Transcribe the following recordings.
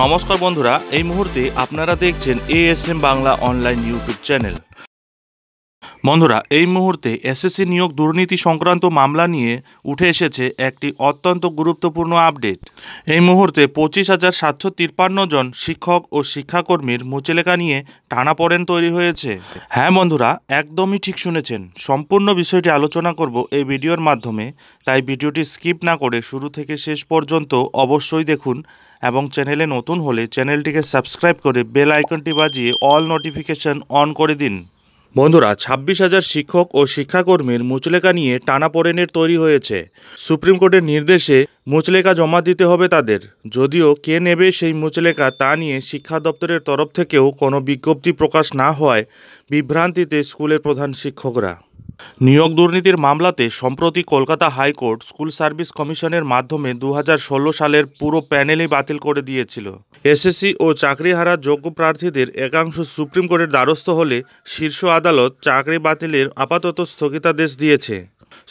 নমস্কার বন্ধুরা, এই মুহূর্তে আপনারা দেখছেন ASM Bangla online YouTube channel. বন্ধুরা, এই মুহূর্তে এসএসসি নিয়োগ দুর্নীতি সংক্রান্ত মামলা নিয়ে উঠে এসেছে একটি অত্যন্ত গুরুত্বপূর্ণ আপডেট। এই মুহূর্তে 25,753 জন শিক্ষক ও শিক্ষাকর্মীর মুচলেকা নিয়ে টানাপোড়েন তৈরি হয়েছে। হ্যাঁ বন্ধুরা, একদমই ঠিক শুনেছেন। সম্পূর্ণ বিষয়টি আলোচনা করব এই ভিডিওর মাধ্যমে, তাই ভিডিওটি স্কিপ না করে শুরু থেকে শেষ পর্যন্ত অবশ্যই দেখুন এবং চ্যানেলে নতুন হলে চ্যানেলটিকে সাবস্ক্রাইব করে বেল আইকনটি বাজিয়ে অল নোটিফিকেশন অন করে দিন। বন্ধুরা, 26,000 শিক্ষক ও শিক্ষাকর্মীর মুচলেকা নিয়ে টানাপোড়েনের তৈরি হয়েছে। সুপ্রিম কোর্টের নির্দেশে মুচলেকা জমা দিতে হবে তাদের। যদিও কে নেবে সেই মুচলেকা তা নিয়ে শিক্ষা দপ্তরের তরফ থেকেও কোনো বিজ্ঞপ্তি প্রকাশ না হওয়ায় বিভ্রান্তিতে স্কুলের প্রধান শিক্ষকরা। নিয়োগ দুর্নীতির মামলাতে সম্প্রতি কলকাতা হাইকোর্ট স্কুল সার্ভিস কমিশনের মাধ্যমে 2016 সালের পুরো প্যানেলই বাতিল করে দিয়েছিল। এসএসসি ও চাকরিহারা যোগ্য প্রার্থীদের একাংশ সুপ্রিম কোর্টের দ্বারস্থ হলে শীর্ষ আদালত চাকরি বাতিলের আপাতত স্থগিতাদেশ দিয়েছে।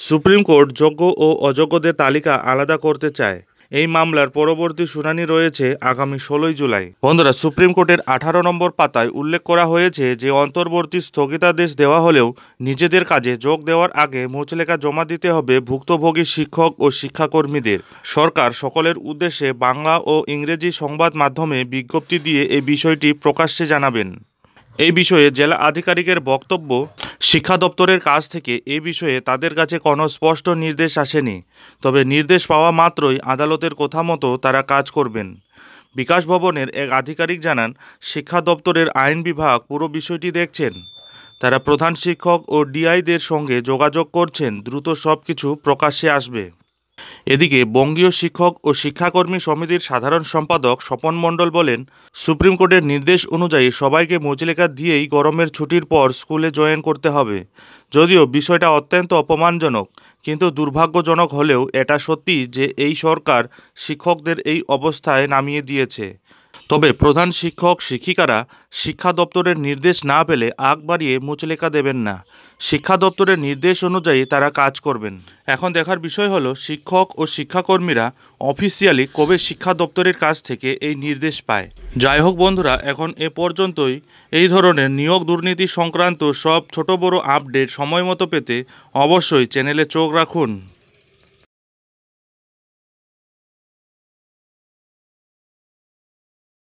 সুপ্রিম কোর্ট যোগ্য ও অযোগ্যদের তালিকা আলাদা করতে চায়। এই মামলার পরবর্তী শুনানি রয়েছে আগামী 16 জুলাই। বন্ধুরা, সুপ্রিম কোর্টের 18 নম্বর পাতায় উল্লেখ করা হয়েছে যে অন্তর্বর্তী স্থগিতাদেশ দেওয়া হলেও নিজেদের কাজে যোগ দেওয়ার আগে মুচলেকা জমা দিতে হবে ভুক্তভোগী শিক্ষক ও শিক্ষাকর্মীদের। সরকার সকলের উদ্দেশ্যে বাংলা ও ইংরেজি সংবাদ মাধ্যমে বিজ্ঞপ্তি দিয়ে এই বিষয়টি প্রকাশ্যে জানাবেন। এই বিষয়ে জেলা আধিকারিকের বক্তব্য, শিক্ষা দপ্তরের কাছ থেকে এই বিষয়ে তাদের কাছে কোনো স্পষ্ট নির্দেশ আসেনি, তবে নির্দেশ পাওয়া মাত্রই আদালতের কথা মতো তারা কাজ করবেন। বিকাশ ভবনের এক আধিকারিক জানান, শিক্ষা দপ্তরের আইন বিভাগ পুরো বিষয়টি দেখছেন। তারা প্রধান শিক্ষক ও ডিআইদের সঙ্গে যোগাযোগ করছেন, দ্রুত সব কিছু প্রকাশ্যে আসবে। এদিকে বঙ্গীয় শিক্ষক ও শিক্ষাকর্মী সমিতির সাধারণ সম্পাদক স্বপন মণ্ডল বলেন, সুপ্রিম কোর্টের নির্দেশ অনুযায়ী সবাইকে মুচলেকা দিয়েই গরমের ছুটির পর স্কুলে জয়েন করতে হবে। যদিও বিষয়টা অত্যন্ত অপমানজনক, কিন্তু দুর্ভাগ্যজনক হলেও এটা সত্যি যে এই সরকার শিক্ষকদের এই অবস্থায় নামিয়ে দিয়েছে। তবে প্রধান শিক্ষক শিক্ষিকারা শিক্ষা দপ্তরের নির্দেশ না পেলে আগ বাড়িয়ে মুচলেকা দেবেন না। শিক্ষা দপ্তরের নির্দেশ অনুযায়ী তারা কাজ করবেন। এখন দেখার বিষয় হলো শিক্ষক ও শিক্ষাকর্মীরা অফিসিয়ালি কবে শিক্ষা দপ্তরের কাছ থেকে এই নির্দেশ পায়। যাই হোক বন্ধুরা, এখন এ পর্যন্তই। এই ধরনের নিয়োগ দুর্নীতি সংক্রান্ত সব ছোট বড় আপডেট সময় মতো পেতে অবশ্যই চ্যানেলে চোখ রাখুন।